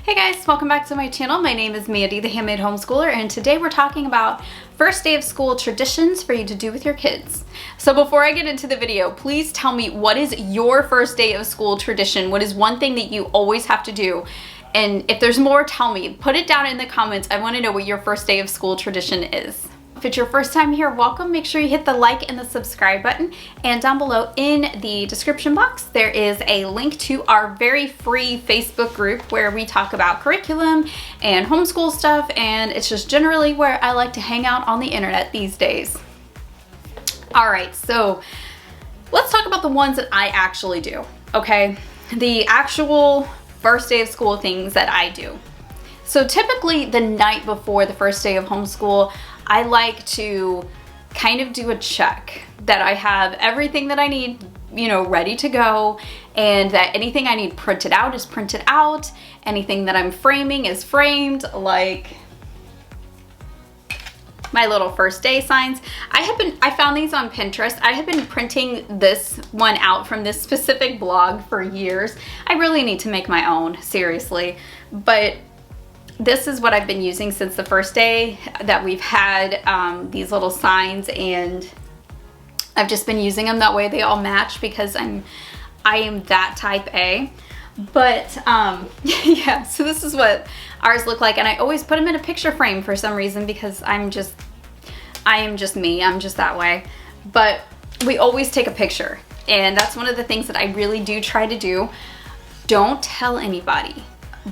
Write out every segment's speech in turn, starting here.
Hey guys, welcome back to my channel. My name is Mandy, the Handmade Homeschooler, and today we're talking about first day of school traditions for you to do with your kids. So before I get into the video, please tell me, what is your first day of school tradition? What is one thing that you always have to do? And if there's more, tell me. Put it down in the comments. I want to know what your first day of school tradition is. If it's your first time here, welcome. Make sure you hit the like and the subscribe button. And down below in the description box, there is a link to our very free Facebook group where we talk about curriculum and homeschool stuff. And it's just generally where I like to hang out on the internet these days. All right, so let's talk about the ones that I actually do, okay? The actual first day of school things that I do. So typically the night before the first day of homeschool, I like to kind of do a check that I have everything that I need, ready to go, and that anything I need printed out is printed out. Anything that I'm framing is framed, like my little first day signs. I found these on Pinterest. I have been printing this one out from this specific blog for years. I really need to make my own, seriously. But this is what I've been using since the first day that we've had these little signs, and I've just been using them that way. They all match because I am that type A. But yeah, so this is what ours look like, and I always put them in a picture frame for some reason because I am just me. I'm just that way. But we always take a picture, and that's one of the things that I really do try to do. Don't tell anybody.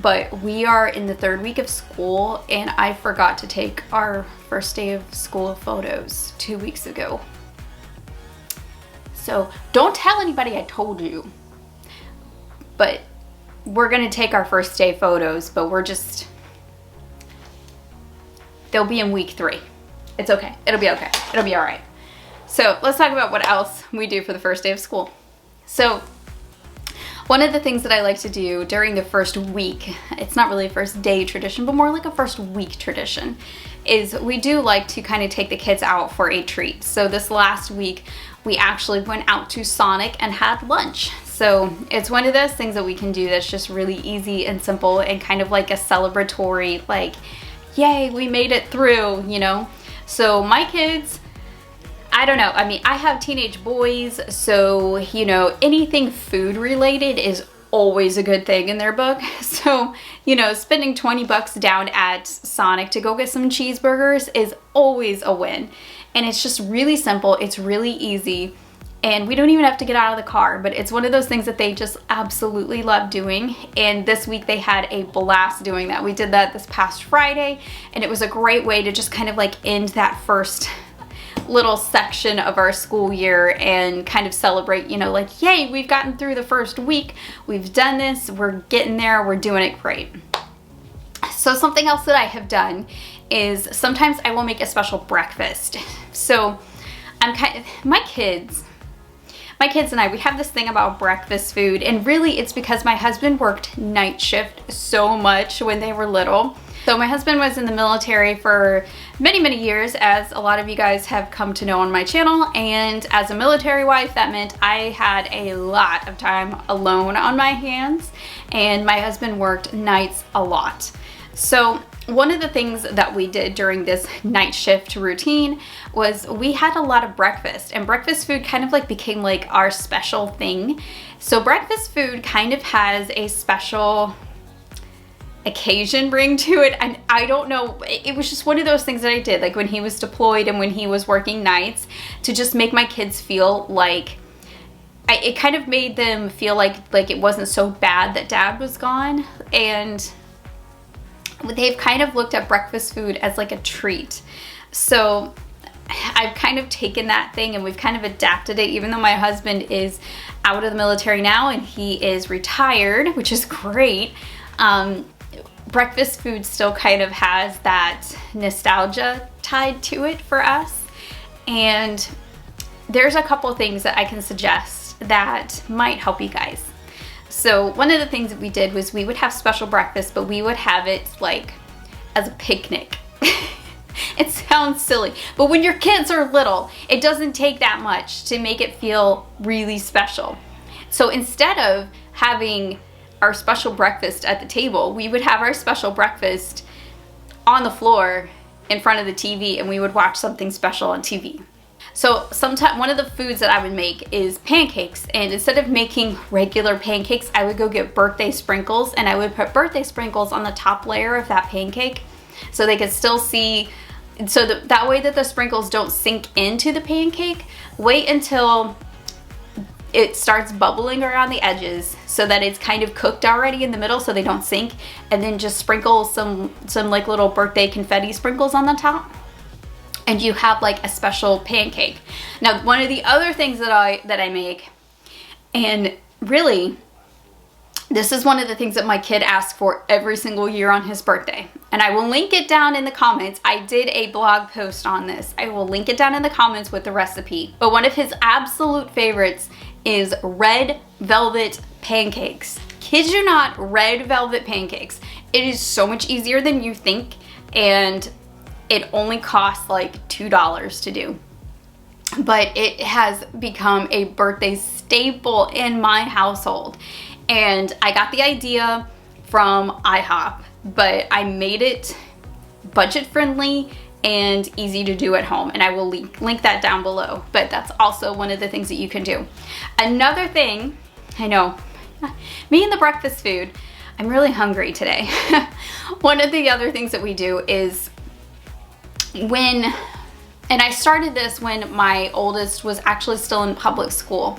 But we are in the third week of school, and I forgot to take our first day of school photos 2 weeks ago. So don't tell anybody I told you. But we're gonna take our first day photos, but they'll be in week 3. It's okay. It'll be okay. It'll be all right. So let's talk about what else we do for the first day of school. So one of the things that I like to do during the first week, it's not really a first day tradition, but more like a first week tradition, is we do like to kind of take the kids out for a treat. So this last week, we actually went out to Sonic and had lunch. So it's one of those things that we can do that's just really easy and simple and kind of like a celebratory, like, yay, we made it through, So my kids, I don't know. I mean, I have teenage boys, so, anything food related is always a good thing in their book. So, spending 20 bucks down at Sonic to go get some cheeseburgers is always a win. And it's just really simple. It's really easy. And we don't even have to get out of the car, but it's one of those things that they just absolutely love doing. And this week they had a blast doing that. We did that this past Friday, and it was a great way to just kind of like end that first little section of our school year and kind of celebrate, like, yay, we've gotten through the first week, we've done this, we're getting there, we're doing it great. So something else that I have done is sometimes I will make a special breakfast. So my kids and I, we have this thing about breakfast food, and really it's because my husband worked night shift so much when they were little. So my husband was in the military for many, many years, as a lot of you guys have come to know on my channel. And as a military wife, that meant I had a lot of time alone on my hands, and my husband worked nights a lot. So one of the things that we did during this night shift routine was we had a lot of breakfast, and breakfast food kind of like became like our special thing. So breakfast food kind of has a special occasion ring to it, and I don't know, it was just one of those things that I did, like when he was deployed and when he was working nights, to just make my kids feel like, it kind of made them feel like it wasn't so bad that dad was gone. And they've kind of looked at breakfast food as like a treat. So I've kind of taken that thing and we've kind of adapted it, even though my husband is out of the military now and he is retired, which is great. Breakfast food still kind of has that nostalgia tied to it for us. And there's a couple things that I can suggest that might help you guys. So one of the things that we did was we would have special breakfast, but we would have it like as a picnic. It sounds silly, but when your kids are little, it doesn't take that much to make it feel really special. So instead of having our special breakfast at the table. We would have our special breakfast on the floor in front of the TV, and we would watch something special on TV. So sometimes one of the foods that I would make is pancakes, and instead of making regular pancakes, I would go get birthday sprinkles, and I would put birthday sprinkles on the top layer of that pancake so they could still see, so that way that the sprinkles don't sink into the pancake. Wait until it starts bubbling around the edges so that it's kind of cooked already in the middle so they don't sink, and then just sprinkle some like little birthday confetti sprinkles on the top, and you have like a special pancake. Now, one of the other things that I make, and really this is one of the things that my kid asks for every single year on his birthday, and I will link it down in the comments. I did a blog post on this. I will link it down in the comments with the recipe. But one of his absolute favorites is red velvet pancakes. Kid you not, red velvet pancakes. It is so much easier than you think, and it only costs like $2 to do. But it has become a birthday staple in my household. And I got the idea from IHOP, but I made it budget friendly and easy to do at home, and I will link that down below. But that's also one of the things that you can do. Another thing, I know, me and the breakfast food, I'm really hungry today. One of the other things that we do is and I started this when my oldest was actually still in public school.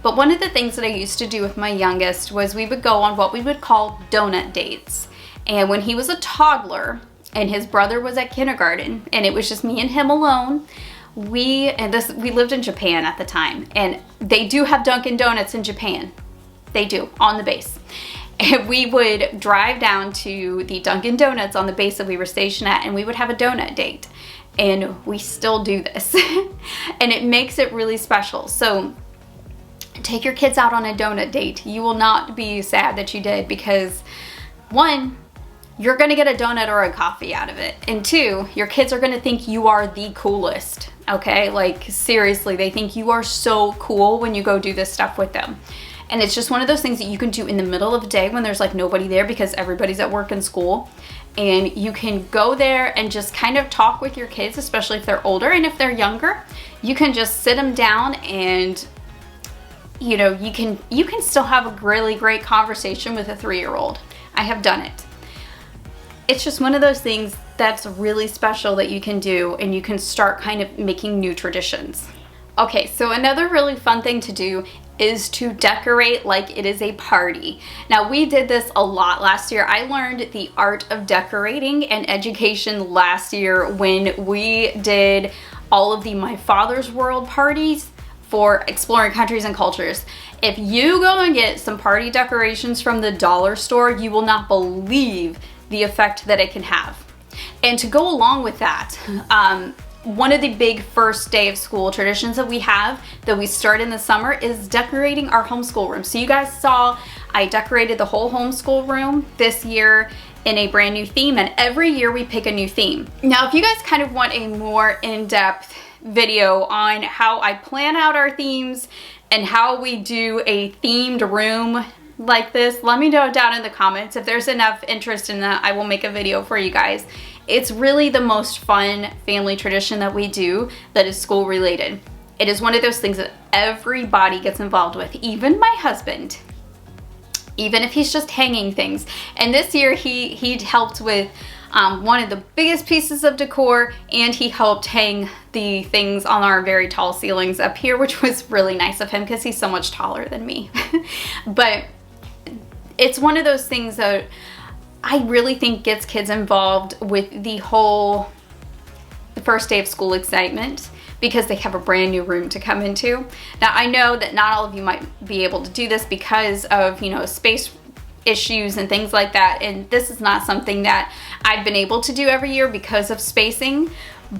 But one of the things that I used to do with my youngest was we would go on what we would call donut dates. And when he was a toddler and his brother was at kindergarten and it was just me and him alone, we lived in Japan at the time, and they do have Dunkin' Donuts in Japan. They do, on the base. And we would drive down to the Dunkin' Donuts on the base that we were stationed at, and we would have a donut date. And we still do this. And it makes it really special. So take your kids out on a donut date. You will not be sad that you did, because one, you're gonna get a donut or a coffee out of it. And two, your kids are gonna think you are the coolest, okay? Like seriously, they think you are so cool when you go do this stuff with them. And it's just one of those things that you can do in the middle of the day when there's like nobody there because everybody's at work and school. And you can go there and just kind of talk with your kids, especially if they're older. And if they're younger, you can just sit them down and you know, you can still have a really great conversation with a 3-year-old. I have done it. It's just one of those things that's really special that you can do, and you can start kind of making new traditions. Okay, so another really fun thing to do is to decorate like it is a party. Now, we did this a lot last year. I learned the art of decorating and education last year when we did all of the My Father's World parties for exploring countries and cultures. If you go and get some party decorations from the dollar store, you will not believe the effect that it can have. And to go along with that, one of the big first day of school traditions that we have that we start in the summer is decorating our homeschool room. So you guys saw I decorated the whole homeschool room this year in a brand new theme, and every year we pick a new theme. Now, if you guys kind of want a more in-depth video on how I plan out our themes and how we do a themed room like this, let me know down in the comments. If there's enough interest in that, I will make a video for you guys. It's really the most fun family tradition that we do that is school related. It is one of those things that everybody gets involved with, even my husband, even if he's just hanging things. And this year he helped with one of the biggest pieces of decor, and he helped hang the things on our very tall ceilings up here, which was really nice of him because he's so much taller than me. But it's one of those things that I really think gets kids involved with the first day of school excitement, because they have a brand new room to come into. Now, I know that not all of you might be able to do this because of, you know, space issues and things like that, and this is not something that I've been able to do every year because of spacing.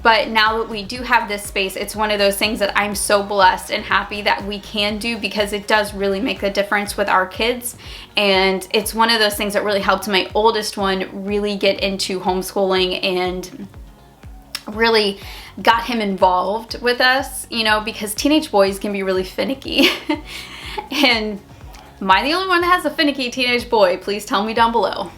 But now that we do have this space, it's one of those things that I'm so blessed and happy that we can do, because it does really make a difference with our kids. And it's one of those things that really helped my oldest one really get into homeschooling and really got him involved with us, you know, because teenage boys can be really finicky. And Am I the only one that has a finicky teenage boy? Please tell me down below.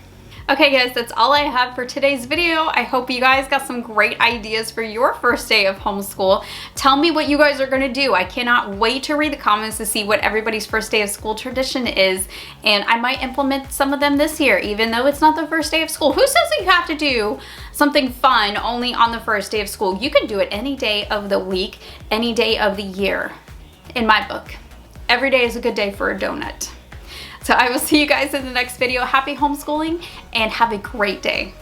Okay guys, that's all I have for today's video. I hope you guys got some great ideas for your first day of homeschool. Tell me what you guys are gonna do. I cannot wait to read the comments to see what everybody's first day of school tradition is, and I might implement some of them this year, even though it's not the first day of school. Who says that you have to do something fun only on the first day of school? You can do it any day of the week, any day of the year, in my book. Every day is a good day for a donut. So I will see you guys in the next video. Happy homeschooling and have a great day.